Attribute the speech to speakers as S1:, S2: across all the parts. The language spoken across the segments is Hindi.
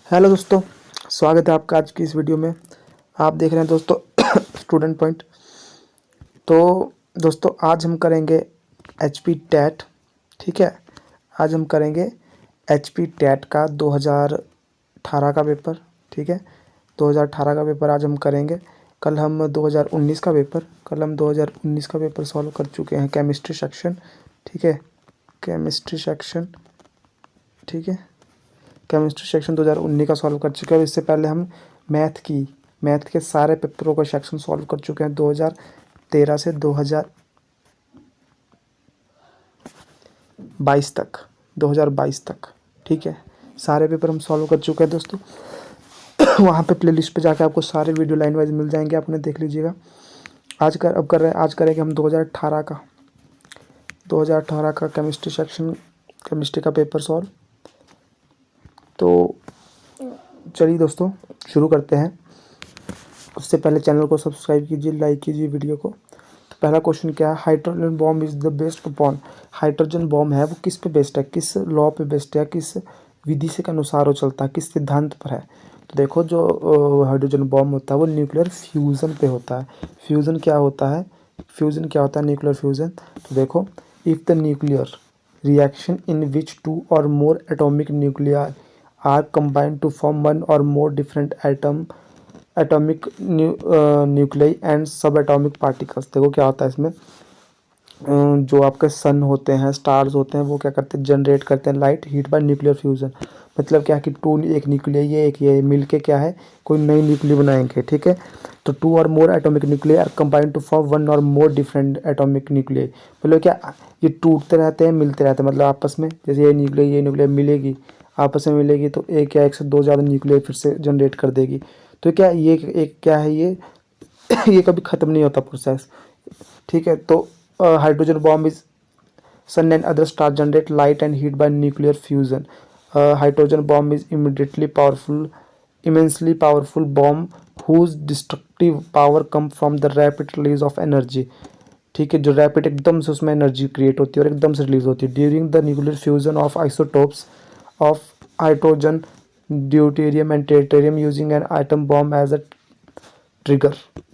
S1: हेलो दोस्तों, स्वागत है आपका आज की इस वीडियो में। आप देख रहे हैं दोस्तों स्टूडेंट पॉइंट। तो दोस्तों आज हम करेंगे एचपी टेट। ठीक है, आज हम करेंगे एचपी टेट का 2018 का पेपर। ठीक है, 2018 का पेपर आज हम करेंगे। कल हम 2019 का पेपर सॉल्व कर चुके हैं, केमिस्ट्री सेक्शन। ठीक है, केमिस्ट्री सेक्शन। ठीक है, केमिस्ट्री सेक्शन 2019 का सॉल्व कर चुके हैं। इससे पहले हम मैथ के सारे पेपरों का सेक्शन सॉल्व कर चुके हैं 2013 से 2022 तक। ठीक है, सारे पेपर हम सॉल्व कर चुके हैं दोस्तों। वहाँ पे प्लेलिस्ट पे जाकर आपको सारे वीडियो लाइन वाइज मिल जाएंगे, आपने देख लीजिएगा। आज करेंगे हम 2018 का केमिस्ट्री सेक्शन, केमिस्ट्री का पेपर सॉल्व। तो चलिए दोस्तों शुरू करते हैं। उससे पहले चैनल को सब्सक्राइब कीजिए, लाइक कीजिए वीडियो को। तो पहला क्वेश्चन क्या है, hydrogen bomb is the based upon. Hydrogen bomb है वो किस पे बेस्ड है, किस लॉ पे बेस्ड है, किस विधि से के अनुसार वो चलता है, किस सिद्धांत पर है। तो देखो जो हाइड्रोजन बॉम्ब होता है वो न्यूक्लियर फ्यूज़न पे होता है। फ्यूज़न क्या होता है, न्यूक्लियर फ्यूज़न। तो देखो, if the nuclear reaction in which two or more atomic nuclear are combined to form one or more different atomic nuclei and subatomic particles। देखो क्या होता है इसमें, जो आपके सन होते हैं, स्टार्स होते हैं, वो क्या करते हैं, जनरेट करते हैं light heat by nuclear fusion. मतलब क्या है कि टू, एक न्यूक्लियर ये मिलके क्या है, कोई नई न्यूक्लियर बनाएंगे। ठीक है, तो two or more atomic nuclear are combined to form one or more different atomic nuclear. मतलब क्या, ये टूटते रहते हैं, मिलते रहते हैं। मतलब आपस में जैसे ये न्यूक्लियर मिलेगी, आपस में मिलेगी तो एक या एक से दो ज़्यादा न्यूक्लियर फिर से जनरेट कर देगी। तो क्या ये एक क्या है, ये ये कभी ख़त्म नहीं होता प्रोसेस। ठीक है, तो hydrogen bomb is sun and other star generate light and heat by nuclear fusion. Hydrogen bomb is immensely powerful bomb whose destructive power come from the rapid release of energy। ठीक है, जो रैपिड एकदम से उसमें एनर्जी क्रिएट होती है और एकदम से रिलीज होती है during the nuclear fusion of isotopes of hydrogen, deuterium and tritium using an atom bomb as a trigger।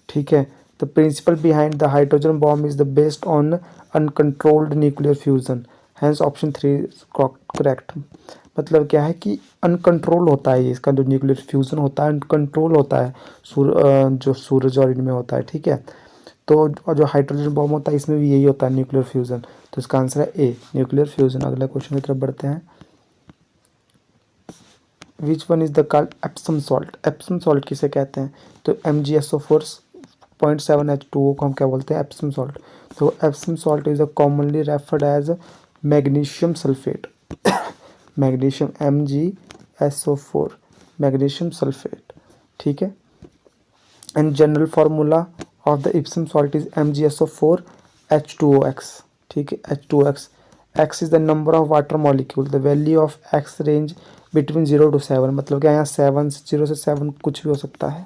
S1: ठीक है, the principle behind the hydrogen bomb is the based on uncontrolled nuclear fusion, hence option 3 is correct। मतलब क्या है कि अनकंट्रोल होता है, ये इसका जो न्यूक्लियर फ्यूजन होता है अनकंट्रोल होता है, जो सूरज और इनमें होता है। ठीक है, तो जो हाइड्रोजन बॉम्ब होता है इसमें भी यही होता है, न्यूक्लियर फ्यूजन। तो इसका आंसर है ए, न्यूक्लियर फ्यूजन। अगला क्वेश्चन की तरफ बढ़ते हैं। Which one is the called Epsom salt. Epsom salt किसे कहते हैं, तो MgSO4.7H2O को हम क्या बोलते हैं, एप्सम सॉल्ट। तो Epsom salt is commonly referred as magnesium sulphate. Magnesium MgSO4, magnesium sulphate. ठीक है, and general formula of the Epsom salt is MgSO4H2OX। ठीक है, H2OX। X is the number of water molecule, the value of X range between 0 to 7। मतलब क्या यहाँ 0 से 7 कुछ भी हो सकता है।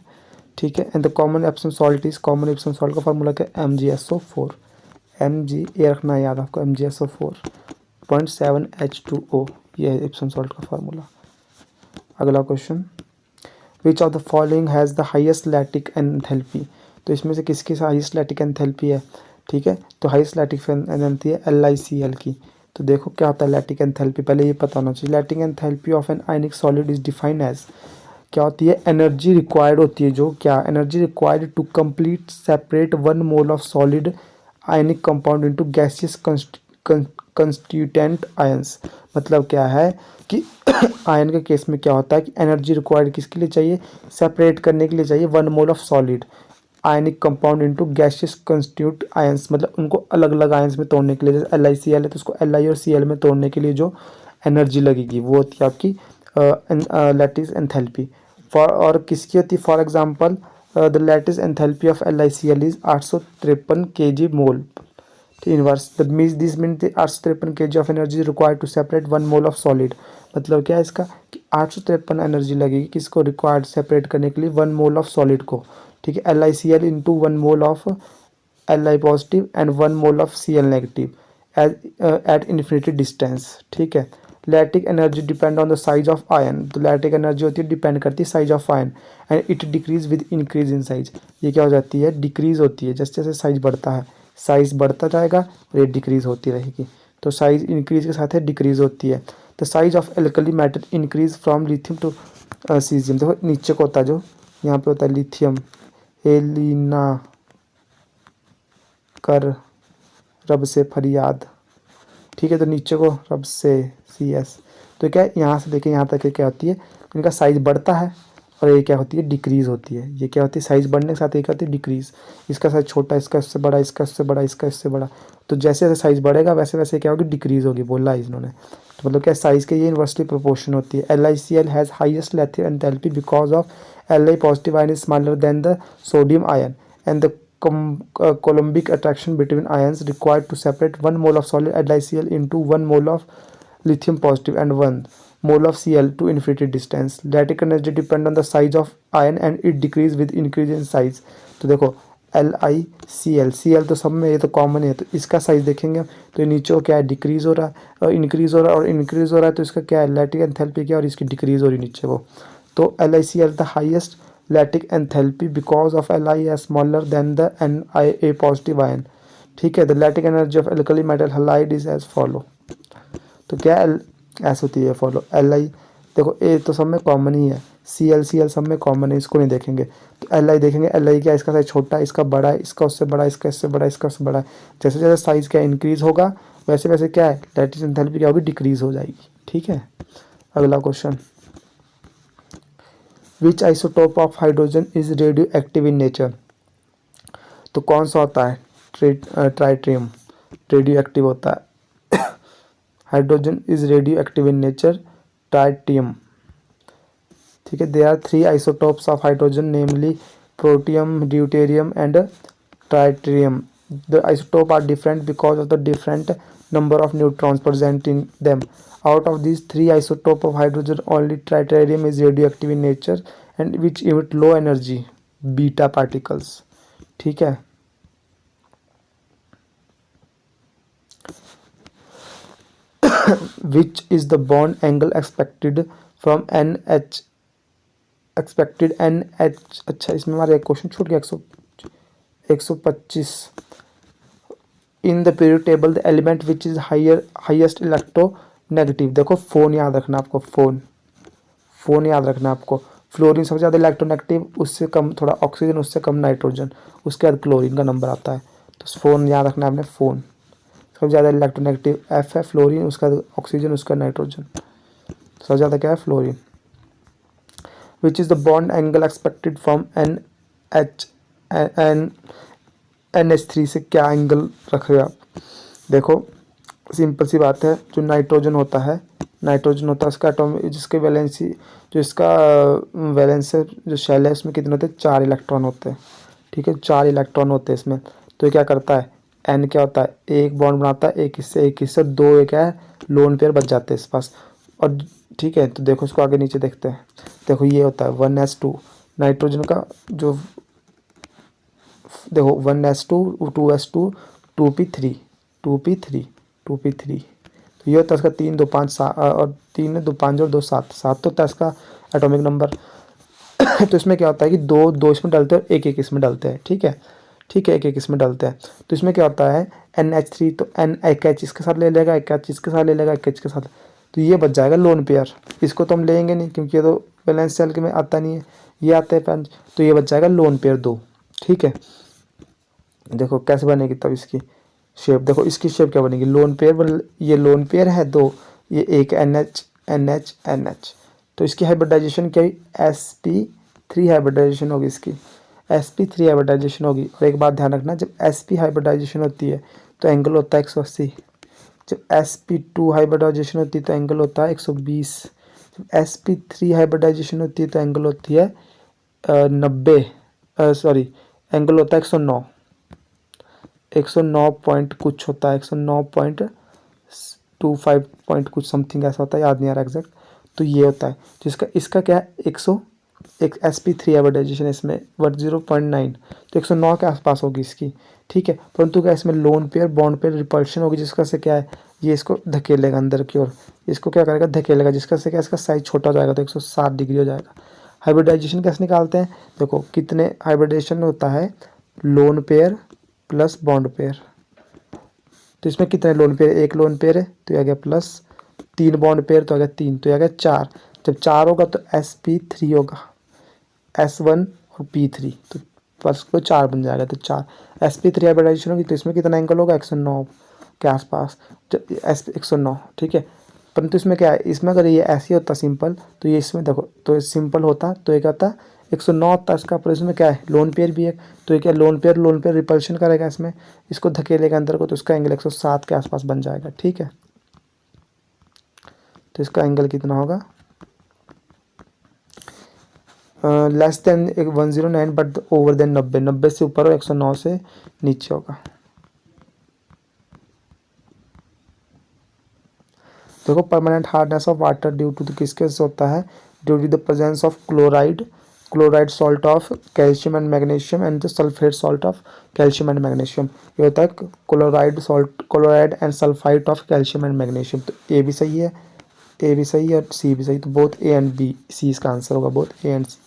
S1: ठीक है, and the common Epsom salt is, common Epsom salt का फार्मूला क्या, MgSO4। ये रखना है याद आपको, MgSO4.7H2O, ये है एप्सम सॉल्ट का फार्मूला। अगला question, which of the following has the highest lattice enthalpy. तो इसमें से किसकी हाइएस्ट लैटिक एंथैल्पी है। ठीक है, तो हाइएस्ट लैटिक एंथैल्पी है LiCl की। तो देखो क्या होता है लैटिक एंथैल्पी, पहले ये पता होना चाहिए। Lattice enthalpy of an ionic solid is defined as, क्या होती है, एनर्जी रिक्वायर्ड होती है, जो क्या energy required to complete separate 1 mole of solid ionic compound into gaseous constituent ions. मतलब क्या है कि आयन के केस में क्या होता है कि एनर्जी रिक्वायर्ड किसके लिए चाहिए, सेपरेट करने के लिए चाहिए 1 mole of solid ionic compound into gaseous constitute ions. मतलब उनको अलग अलग आयंस में तोड़ने के लिए, जैसे LiCl है तो उसको Li और Cl में तोड़ने के लिए जो एनर्जी लगेगी वो होती है आपकी लैटिस एंथैल्पी। फॉर, और किसकी होती है, for example the lattice enthalpy of LiCl is 853 kg mole inverse. This mean 853 kg of energy required to separate 1 mole of solid. मतलब क्या है इसका कि 853 एनर्जी लगेगी किसको, रिक्वायर्ड सेपरेट करने के लिए 1 मोल ऑफ सॉलिड को। ठीक है, LiCl into 1 mole of Li positive and 1 mole of Cl negative at infinity distance. ठीक है, lattice energy depend on the size of ion, तो लैटिक एनर्जी होती है डिपेंड करती है size of ion, and it decrease with increase in size. ये क्या हो जाती है, डिक्रीज होती है, जैसे जैसे साइज बढ़ता है, साइज बढ़ता जाएगा और ये डिक्रीज होती रहेगी। तो साइज इंक्रीज के साथ है डिक्रीज होती है। The size of alkali metal increase from lithium to caesium. देखो नीचे को होता है, जो यहाँ पे होता है लिथियम, एलिना कर रब से फरियाद, ठीक है, तो नीचे को रब से CS। तो क्या है, यहाँ से देखिए यहाँ तक क्या होती है, इनका साइज बढ़ता है और ये क्या होती है, डिक्रीज होती है। ये क्या होती है, साइज बढ़ने के साथ ये क्या होती है, डिक्रीज। इसका साइज छोटा, इसका इससे बड़ा, इसका इससे बड़ा, इसका इससे बड़ा। तो जैसे जैसे साइज बढ़ेगा वैसे वैसे क्या होगी, डिक्रीज होगी, बोला है इन्होंने। तो मतलब क्या, साइज के ये इन्वर्सली प्रोपोर्शन होती है। LiCl has highest lithium enthalpy because of Li positive ion is smaller than the sodium ion and the Coulombic attraction between ions required to separate 1 mole of solid LiCl into 1 mole of lithium positive and 1 mole of Cl to infinity distance. Lactic energy depend on the size of ion and it decrease with increase in size. तो देखो LiCl तो सब में ये तो कॉमन है, तो इसका साइज देखेंगे तो ये नीचे क्या है, डिक्रीज हो रहा है और इंक्रीज हो रहा है और इंक्रीज हो रहा है, तो इसका क्या है, लैटिक एंथैल्पी क्या, और इसकी डिक्रीज हो रही है नीचे को। तो LiCl the highest lattice enthalpy because of Li is smaller than the Na positive ion, ठीक है। The lattice energy of alkali metal halide is as follow. तो क्या ऐसे होती है फॉलो। Li देखो ए तो सब में कॉमन ही है, Cl सब में कॉमन है, इसको नहीं देखेंगे। तो Li देखेंगे, Li क्या, इसका साइज छोटा है, इसका बड़ा है, इसका उससे बड़ा है, इसका इससे बड़ा है, इसका उससे बड़ा है। जैसे जैसे साइज क्या इंक्रीज होगा वैसे वैसे क्या है, लैटिक एंथैल्पी क्या होगी, डिक्रीज हो जाएगी, ठीक है। अगला question, which isotope of hydrogen is radioactive in nature. तो कौन सा होता है, ट्राइट्रियम रेडियो एक्टिव होता है। Hydrogen is radioactive in nature, tritium, ठीक है। There are 3 isotopes of hydrogen namely protium, deuterium and tritium. The isotope are different because of the different number of neutrons present in them. Out of these 3 isotopes of hydrogen, only tritium is radioactive in nature and which emit low energy beta particles, ठीक है। Which is the bond angle expected from NH expected NH। अच्छा, इसमें हमारा एक क्वेश्चन छूट गया, 125। In the period table the element which is highest electronegative. देखो फोन याद रखना आपको, फोन याद रखना आपको। फ्लोरीन सबसे ज़्यादा इलेक्ट्रोनेगेटिव, उससे कम थोड़ा ऑक्सीजन, उससे कम नाइट्रोजन, उसके बाद क्लोरीन का नंबर आता है। तो फोन याद रखना आपने, फोन सबसे ज़्यादा इलेक्ट्रोनेगेटिव F है फ्लोरीन, उसका ऑक्सीजन, उसका नाइट्रोजन, सबसे ज़्यादा क्या है, fluorine. Which is the bond angle expected from NH3 से क्या एंगल रख रहे हो आप। देखो सिंपल सी बात है, जो नाइट्रोजन होता है उसका एटॉमिक, जिसके वैलेंसी, जो इसका वैलेंस है, जो शेल है उसमें कितने होते हैं, 4 इलेक्ट्रॉन होते हैं, ठीक है, 4 इलेक्ट्रॉन होते हैं इसमें। तो क्या करता है, N क्या होता है, एक बॉन्ड बनाता है, एक इससे 2 एक है लोन पेयर बच जाते हैं इस पास, और ठीक है। तो देखो इसको आगे नीचे देखते हैं, देखो ये होता है 1s2 नाइट्रोजन का, जो देखो 1s2 2s2 2p3 तो ये होता है इसका 3 2 5 7 और 3 2 5 और 2 7 7 तो होता है इसका एटॉमिक नंबर। तो इसमें क्या होता है कि 2 इसमें डालते हैं और 1 इसमें डालते हैं, ठीक है, 1 इसमें डालते हैं। तो इसमें क्या होता है NH3, तो N एक H इसके साथ ले लेगा, एक H इसके साथ ले लेगा, एक H के साथ, तो ये बच जाएगा लोन पेयर। इसको तो हम लेंगे नहीं क्योंकि ये तो बैलेंस सेल के में आता नहीं है, ये आता है 5, तो ये बच जाएगा लोन पेयर 2, ठीक है। देखो कैसे बनेगी तब इसकी शेप, देखो इसकी शेप क्या बनेगी, लोन पेयर, ये लोन पेयर है 2, ये एक NH। तो इसकी हाइब्रिडाइजेशन क्या है, sp3 हाइब्रिडाइजेशन होगी, इसकी sp3 हाइब्रिडाइजेशन होगी। और एक बात ध्यान रखना, जब sp हाइब्रिडाइजेशन होती है तो एंगल होता है 180, जब sp2 हाइब्रिडाइजेशन होती है तो एंगल होता है 120, जब sp3 हाइब्रिडाइजेशन होती है तो एंगल होती है 90, सॉरी एंगल होता है 109 पॉइंट कुछ होता है, 109.25 पॉइंट कुछ समथिंग ऐसा होता है, याद नहीं आ रहा एग्जैक्ट। तो ये होता है जिसका, इसका क्या है, 100 sp3 हाइब्रिडाइजेशन इसमें 10.9, तो 109 के आसपास होगी इसकी, ठीक है। परंतु क्या इसमें lone pair bond pair repulsion होगी, जिसका से क्या है, ये इसको धकेलेगा अंदर की ओर, इसको क्या करेगा, धकेलेगा, जिसका से क्या इसका साइज छोटा हो जाएगा तो 160 डिग्री हो जाएगा। हाइब्रिडाइजेशन कैसे निकालते हैं, देखो कितने हाइब्रिडाइजेशन होता है, lone pair plus bond pair. तो इसमें कितने लोन पेयर, एक लोन पेयर है तो ये आ गया प्लस 3 बॉन्ड पेयर तो आ गया 3, तो ये आ गया 4। जब 4 होगा तो sp3 होगा, s1 और p3, तो प्लस को 4 बन जाएगा, तो 4 sp3 हाइब्रिडाइजेशन होगी तो इसमें कितना एंगल होगा 109 के आसपास, जब एस 109, ठीक है। परंतु इसमें क्या है, इसमें अगर ये ऐसे होता सिंपल तो ये इसमें देखो, तो सिंपल होता तो ये क्या होता 109 होता इसका, पर इसमें क्या है लोन पेयर भी है, तो ये क्या लोन पेयर रिपल्शन करेगा इसमें, इसको धकेलेगा अंदर को, तो इसका एंगल 107 के आसपास बन जाएगा, ठीक है। तो इसका एंगल कितना होगा, less than 109 but over than 90, 90 से ऊपर और 109 से नीचे होगा। देखो permanent hardness of water due to किसके से होता है, due to the presence of chloride salt of calcium and magnesium and the sulphate salt of calcium and magnesium. ये होता है chloride and sulphite of calcium and magnesium. तो ए भी सही है, ए भी सही है और सी भी सही, तो बोथ ए एंड बी, सी इसका आंसर होगा, बोथ ए एंड सी,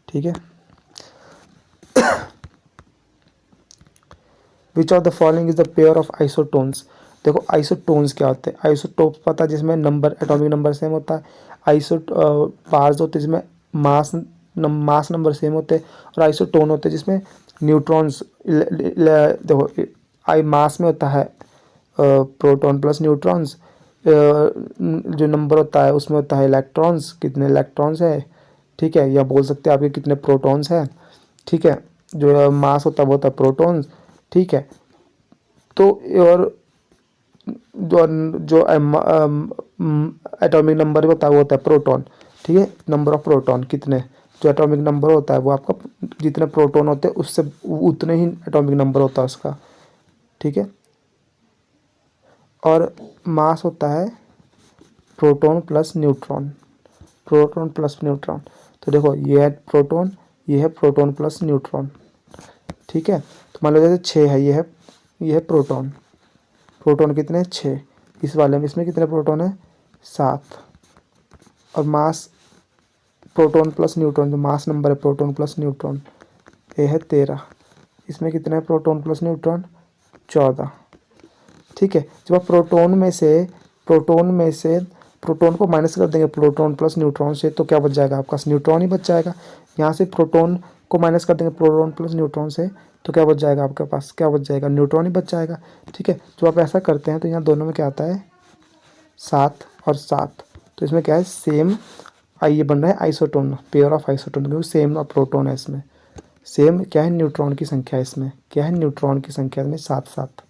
S1: ठीक है। विच of the following is the pair of isotones. देखो आइसोटोन्स क्या होते हैं, आइसोटोप पता है जिसमें नंबर एटॉमिक नंबर सेम होता है, पार्स होते हैं जिसमें मास नंबर सेम होते हैं, और आइसोटोन होते हैं जिसमें न्यूट्रॉन्स, देखो आई मास में होता है प्रोटॉन प्लस न्यूट्रॉन्स, जो नंबर होता है उसमें होता है इलेक्ट्रॉन्स, कितने इलेक्ट्रॉन्स है, ठीक है, या बोल सकते हैं आपके कितने प्रोटॉन्स हैं, ठीक है। जो मास होता है वो होता है प्रोटॉन्स, ठीक है। तो और जो जो एटॉमिक नंबर होता है वो होता है प्रोटॉन, ठीक है, नंबर ऑफ प्रोटॉन कितने, जो एटॉमिक नंबर होता है वो आपका जितने प्रोटॉन होते हैं उससे उतने ही एटॉमिक नंबर होता है उसका, ठीक है। और मास होता है proton plus neutron, proton plus neutron. तो देखो ये है प्रोटॉन, ये है प्रोटॉन प्लस न्यूट्रॉन, ठीक है। तो मान लो जैसे 6 है, ये है प्रोटॉन, प्रोटॉन कितने 6, इस वाले में इसमें कितने प्रोटॉन है 7, और मास प्रोटॉन प्लस न्यूट्रॉन, जो मास नंबर है प्रोटॉन प्लस न्यूट्रॉन, ये है 13, इसमें कितना है प्रोटॉन प्लस न्यूट्रॉन 14, ठीक है। जब आप प्रोटॉन में से प्रोटॉन को माइनस कर देंगे प्रोटॉन प्लस न्यूट्रॉन से, तो क्या बच जाएगा आपका न्यूट्रॉन ही बच जाएगा। यहाँ से प्रोटॉन को माइनस कर देंगे प्रोटॉन प्लस न्यूट्रॉन से, तो क्या बच जाएगा आपके पास, क्या बच जाएगा, न्यूट्रॉन ही बच जाएगा, ठीक है। जब आप ऐसा करते हैं तो यहाँ दोनों में क्या आता है 7 और 7, तो इसमें क्या है सेम, ये बन रहा है आइसोटोन, पेयर ऑफ आइसोटोन, क्योंकि सेम प्रोटॉन है इसमें, सेम क्या है न्यूट्रॉन की संख्या है इसमें, क्या है न्यूट्रॉन की संख्या इसमें 7।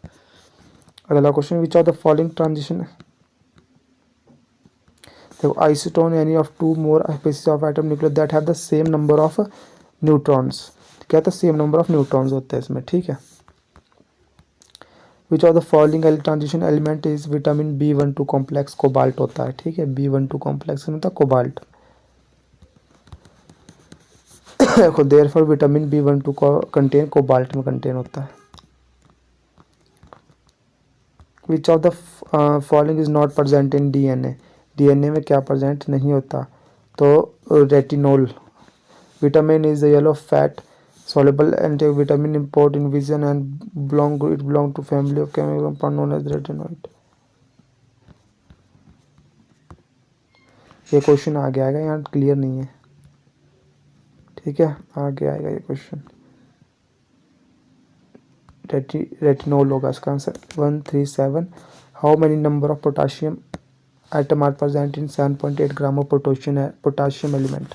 S1: अगला question, which of the following transition, देखो isotone any of 2 more species of atom nucleus that have the same number of neutrons, क्या था सेम नंबर ऑफ न्यूट्रॉन्स होते हैं इसमें, ठीक है। विच of the following transition element is vitamin B12 complex, cobalt होता है, ठीक है, B12 कॉम्प्लेक्स में होता है कोबाल्ट। देखो देयरफॉर विटामिन B12 को कंटेन कोबाल्ट में कंटेन होता है। विच of the following is not present in DNA, DNA में क्या प्रेजेंट नहीं होता, तो retinol. Vitamin is the yellow fat soluble anti-vitamin import in vision and belong to family of chemical compound known as retinoid। ये क्वेश्चन आगे आएगा, यहाँ क्लियर नहीं है, ठीक है, आगे आएगा ये क्वेश्चन। रेटिनोल होगा इसका answer. 137 how many number of potassium atom are present in 7.8 gram of potassium element,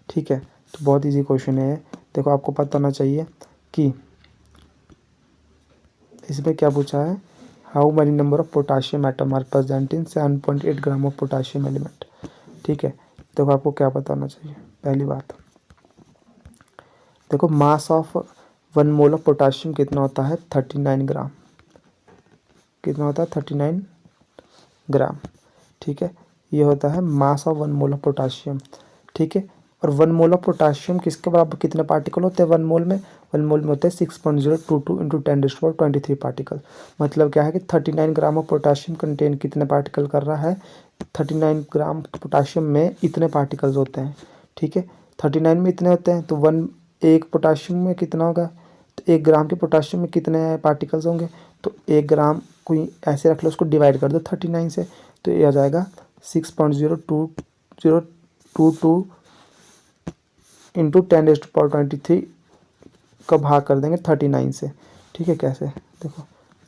S1: ठीक है। तो बहुत इजी क्वेश्चन है। देखो आपको पता होना चाहिए कि इसमें क्या पूछा है, how many number of potassium atom are present in 7.8 gram of potassium element, ठीक है। देखो आपको क्या पता होना चाहिए, पहली बात देखो mass of 1 mole of potassium कितना होता है 39 ग्राम, कितना होता है 39 ग्राम, ठीक है। ये होता है mass of 1 mole of potassium, ठीक है। और 1 मोल ऑफ पोटाशियम किसके बराबर कितने पार्टिकल होते हैं 1 मोल में होते हैं 6.022 इंटू 10⁻23 पार्टिकल। मतलब क्या है कि 39 ग्राम ऑफ पोटाशियम कंटेन कितने पार्टिकल कर रहा है, 39 ग्राम पोटाशियम में इतने पार्टिकल्स होते हैं। ठीक है, 39 में इतने होते हैं तो एक पोटाशियम में कितना होगा, तो 1 ग्राम के पोटाशियम में कितने पार्टिकल्स होंगे, तो 1 ग्राम कोई ऐसे रख लो, उसको डिवाइड कर दो 39 से, तो ये आ जाएगा 6.02022 इंटू 10⁻23 का भाग कर देंगे 39 से। ठीक है, कैसे देखो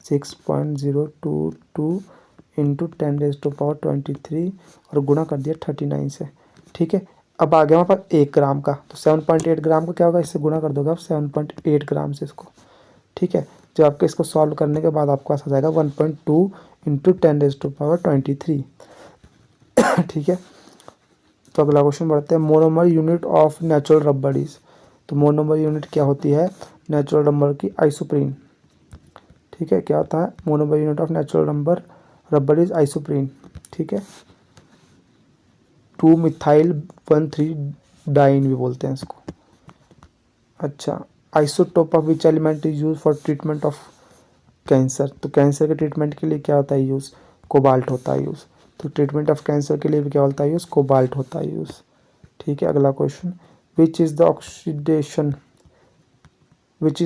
S1: 6.022 इंटू 10⁻23 और गुणा कर दिया 39 से। ठीक है, अब आ गया हमारे पास 1 ग्राम का, तो 7.8 ग्राम का क्या होगा, इससे गुणा कर दोगे आप 7.8 ग्राम से इसको। ठीक है, जब आपके इसको सॉल्व करने के बाद आपको पास आ जाएगा 1.2 इंटू 10⁻23। ठीक है, तो अगला क्वेश्चन बढ़ते हैं। Monomer unit of natural rubber is, तो मोनोमर यूनिट क्या होती है नेचुरल रबर की, आइसोप्रीन। ठीक है, क्या होता है monomer unit of natural rubber is isoprene. ठीक है, 2-मिथाइल-1,3 डाइन भी बोलते हैं इसको। अच्छा, isotope of which element is use for treatment of cancer, तो कैंसर के ट्रीटमेंट के लिए क्या होता है यूज़, कोबाल्ट होता है यूज़। तो ट्रीटमेंट ऑफ कैंसर के लिए भी क्या होता है यूज़, कोबाल्ट होता है यूज़। ठीक है, अगला question, which is the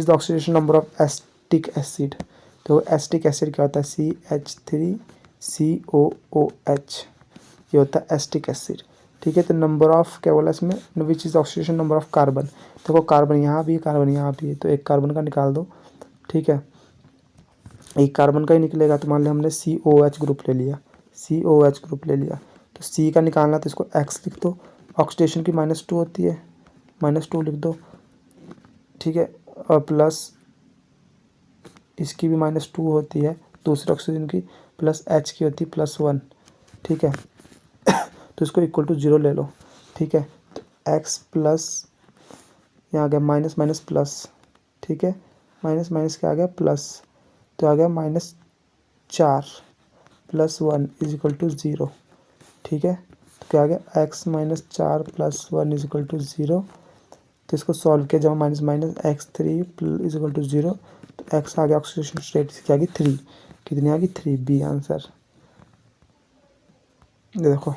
S1: oxidation number of acetic acid, तो एसिटिक एसिड क्या होता है CH3COOH, ये होता है एसिटिक एसिड। ठीक है, तो नंबर ऑफ क्या बोला इसमें, which is oxidation number of carbon, देखो कार्बन यहाँ भी है कार्बन यहाँ भी है, तो एक कार्बन का निकाल दो। ठीक है, एक कार्बन का ही निकलेगा, तो मान लिया हमने COH ग्रुप ले लिया, COH ग्रुप ले लिया, तो C का निकालना तो इसको X लिख दो, ऑक्सीडेशन की -2 होती है, -2 लिख दो। ठीक है, और प्लस इसकी भी -2 होती है दूसरे ऑक्सीजन की, प्लस H की होती है +1। ठीक है, तो इसको इक्वल टू 0 ले लो। ठीक है, तो X प्लस यहाँ आ गया माइनस माइनस प्लस। ठीक है, माइनस माइनस क्या आ गया प्लस, तो आ गया -4 +1 इज इक्वल टू 0। ठीक है, तो क्या आ गया x -4 +1 इज इक्वल टू 0। तो इसको सॉल्व किया जब minus minus x3 is equal to 0, तो x आ गया ऑक्सीडेशन स्टेट क्या आ गई 3, कितनी आ गई 3, बी आंसर। देखो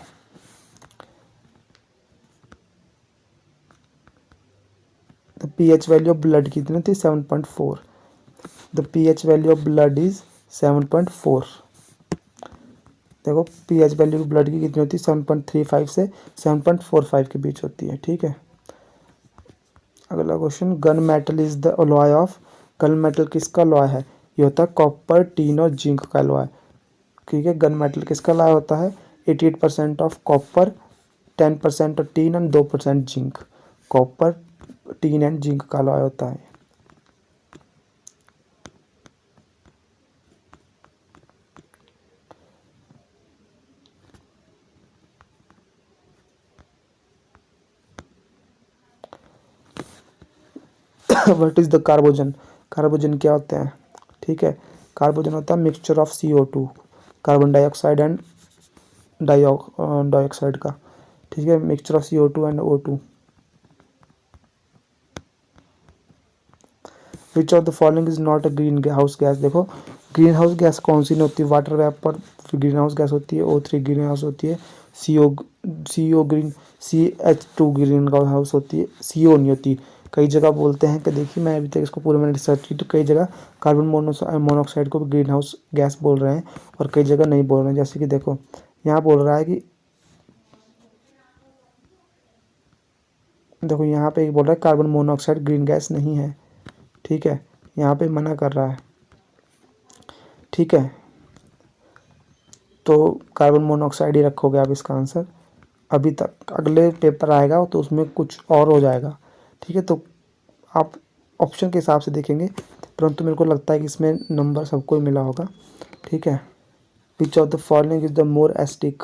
S1: the pH value of blood कितनी थी 7.4, the pH value of blood is 7.4। देखो pH वैल्यू ब्लड की कितनी होती है 7.35 से 7.45 के बीच होती है। ठीक है, अगला question, gun metal is the alloy of, gun metal किसका अलॉय है, ये होता है कॉपर, टीन और जिंक का अलॉय। ठीक है, गन मेटल किसका अलॉय होता है 88% of copper, 10% of tin and 2% zinc, copper, tin and zinc का अलॉय होता है। What is the carbogen, carbogen क्या होते हैं। ठीक है, कार्बोजन होता है mixture of CO2, carbon dioxide and dioxide का। ठीक है, mixture of CO2 and O2। Which of the following is not a green house gas, देखो ग्रीन हाउस गैस कौन सी नहीं होती, water vapour green house gas होती है, O3 ग्रीन हाउस होती है, CO green, CH2 green house होती है, CO नहीं होती। कई जगह बोलते हैं कि देखिए मैं अभी तक इसको पूरे मैंने रिसर्च की, तो कई जगह कार्बन मोनोऑक्साइड को भी ग्रीन हाउस गैस बोल रहे हैं और कई जगह नहीं बोल रहे हैं। जैसे कि देखो यहाँ बोल रहा है कि देखो यहाँ पे बोल रहा है कार्बन मोनोऑक्साइड ग्रीन गैस नहीं है। ठीक है, यहाँ पे मना कर रहा है। ठीक है, तो कार्बन मोनोऑक्साइड ही रखोगे आप इसका आंसर। अभी तक अगले पेपर आएगा तो उसमें कुछ और हो जाएगा। ठीक है, तो आप ऑप्शन के हिसाब से देखेंगे, परंतु मेरे को लगता है कि इसमें नंबर सबको ही मिला होगा। ठीक है, विच of the following is the more acidic,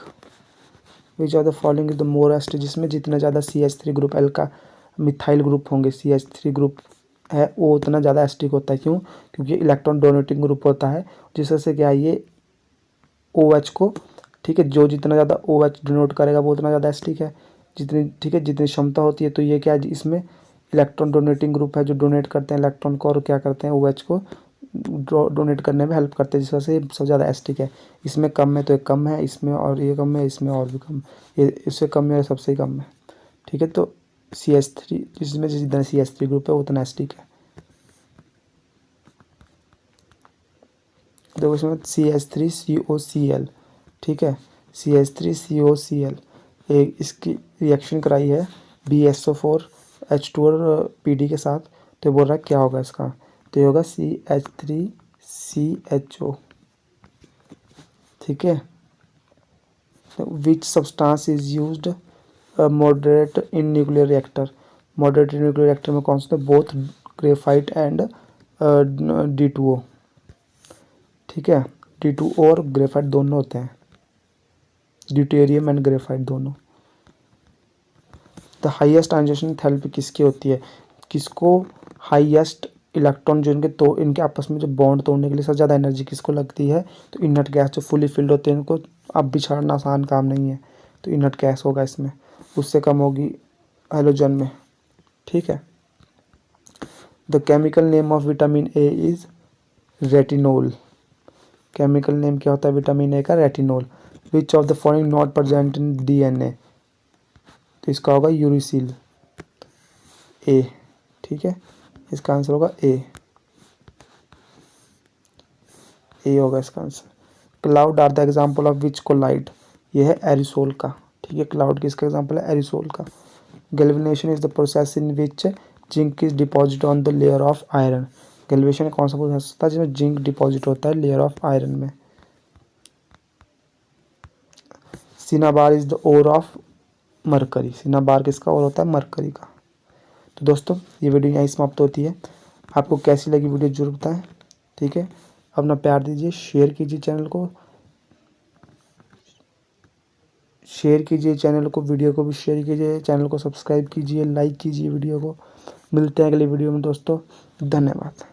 S1: which of the following is the more acidic, जिसमें जितना ज़्यादा CH3 ग्रुप एल्का मिथाइल ग्रुप होंगे, CH3 ग्रुप है वो उतना ज़्यादा एसिडिक होता है। क्यों, क्योंकि इलेक्ट्रॉन डोनेटिंग ग्रुप होता है, जिस वजह से क्या ये OH को, ठीक है, जो जितना ज़्यादा OH डोनेट करेगा वो उतना ज़्यादा एसिडिक है। जितनी, ठीक है, जितनी क्षमता होती है। तो ये क्या है, इसमें इलेक्ट्रॉन डोनेटिंग ग्रुप है जो डोनेट करते हैं इलेक्ट्रॉन को और क्या करते हैं OH को डोनेट करने में हेल्प करते हैं, जिस वजह से ये सबसे ज़्यादा एस्टिक है। इसमें कम है तो एक कम है, इसमें और ये कम है, इसमें और भी कम, ये इससे कम है, सबसे कम है, ठीक है। तो CH3 जिसमें जितना CH3 ग्रुप है उतना एस्टिक है। देखो इसमें CH3COCl, ठीक है, CH3COCl एक इसकी रिएक्शन कराई है BSO4H2 और PD के साथ। तो बोल रहा है क्या होगा इसका, तो ये होगा CH3CHO, ठीक है। Which substance is used moderate in nuclear reactor, moderate in nuclear reactor में कौन सा, बोथ ग्रेफाइट एंड D2O, ठीक है। D2O और ग्रेफाइट दोनों होते हैं, ड्यूटेरियम एंड ग्रेफाइट दोनों। द हाईएस्ट ट्रांजिशन थेरेपी किसकी होती है, किसको हाईएस्ट इलेक्ट्रॉन जो इनके आपस में जो बॉन्ड तोड़ने के लिए सबसे ज़्यादा एनर्जी किसको लगती है, तो इनर्ट गैस जो फुली फिल्ड होते हैं इनको अब भी छाड़ना आसान काम नहीं है, तो इनर्ट गैस होगा इसमें, उससे कम होगी हेलोजन में, ठीक है। The chemical name of vitamin A is retinol, chemical name क्या होता है विटामिन ए का, retinol. Which of the following not present in DNA, तो इसका होगा यूरिसिल ए, ठीक है, इसका आंसर होगा ए होगा इसका answer. Cloud are the example of which colloid, ये है एरिसोल का, ठीक है, क्लाउड किसका एग्जाम्पल है, एरिसोल का। Galvanization is the process in which zinc is deposit on the layer of iron, galvanization कौन सा प्रोसेस होता है जिसमें जिंक डिपॉजिट होता है लेयर ऑफ आयरन में। Cinnabar is the ore of mercury, cinnabar किसका ओर होता है, मरकरी का। तो दोस्तों ये वीडियो यहीं समाप्त होती है। आपको कैसी लगी वीडियो जरूर बताएं, ठीक है। अपना प्यार दीजिए, शेयर कीजिए चैनल को, वीडियो को भी शेयर कीजिए, चैनल को सब्सक्राइब कीजिए, लाइक कीजिए वीडियो को। मिलते हैं अगली वीडियो में दोस्तों, धन्यवाद।